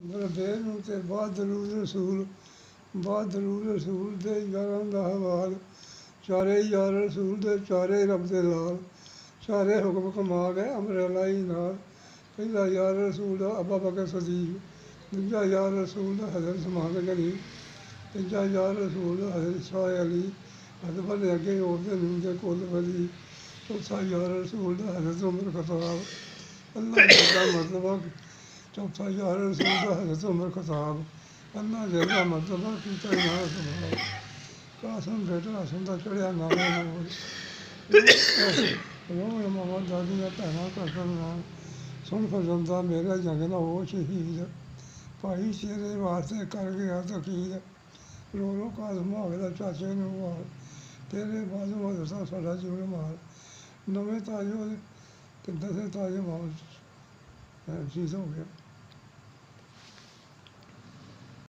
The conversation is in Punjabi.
ਬਲਦੇਵ ਨੂੰ ਤੇ ਬਹਾਦਰੂ ਰਸੂਲ ਦੇ ਯਾਰਾਂ ਦਾ ਹਵਾਲ, ਚਾਰੇ ਯਾਰ ਰਸੂਲ ਦੇ ਚਾਰੇ ਰੱਬ ਦੇ ਲਾਲ, ਸਾਰੇ ਹੁਕਮ ਕਮਾ ਗਏ ਅਮਰੇਲਾ ਹੀ ਨਾਲ। ਪਹਿਲਾ ਯਾਰ ਰਸੂਲ ਦਾ ਅਬਾ ਬਕਰ ਸਦੀਕ, ਦੂਜਾ ਯਾਰ ਰਸੂਲ ਦਾ ਹਜ਼ਰਤ ਉਸਮਾਨ ਗਨੀ, ਤੀਜਾ ਯਾਰ ਰਸੂਲ ਦਾ ਹਜ਼ਰਤ ਸ਼ਾਹ ਅਲੀ, ਹੱਦ ਵਾਲੇ ਅੱਗੇ ਉਹਦੇ ਨੂੰ ਦੇ ਕੁੱਲ ਵਲੀ, ਚੌਥਾ ਯਾਰ ਰਸੂਲ ਦਾ ਹਜ਼ਰਤ ਉਮਰ ਖਤਾਬ। ਅੱਲਾ ਦਾ ਮਰਤਬਾ ਚੌਥਾ ਯਾਰ ਰਸੂਲ ਦਾ ਹਜ਼ਰਤ ਉਮਰ ਖਤਾਬ। ਅੱਲਾ ਦਾ ਮਰਤਬਾ ਕੀਤਾ ਨਾ ਸੁਭਾਅ, ਕਾਸਮ ਬੇਟਾ ਹਸਨ ਦਾ ਚੜ੍ਹਿਆ ਨਾਮੇ ਨੂਰ। ਰੋਣ ਮਾਵਾਂ ਦਾਦੀਆਂ ਭੈਣਾਂ ਕਰਤਨ ਨਾਲ, ਸੁਣ ਫਰਜ਼ੰਦਾ ਮੇਰੇ ਜੰਗ ਨਾ ਹੋ ਸ਼ਹੀਦ, ਭਾਈ ਤੇਰੇ ਵਾਸਤੇ ਕਰ ਗਿਆ ਤਕੀਦ। ਰੋ ਰੋ ਕਾਜ਼ਮ ਆਵੇਦਾ ਚਾਚੇ ਨੂੰ ਵਾਲ, ਤੇਰੇ ਬਾਜ਼ੂ ਦੱਸਾਂ ਸਾਡਾ ਜੀਵਨ ਮਾਲ। ਨਵੇਂ ਤਾਜੋ ਤੇ 10ਵੇਂ ਤਾਜੇ ਮਾਲ ਸ਼ਹੀਦ ਹੋ ਗਿਆ।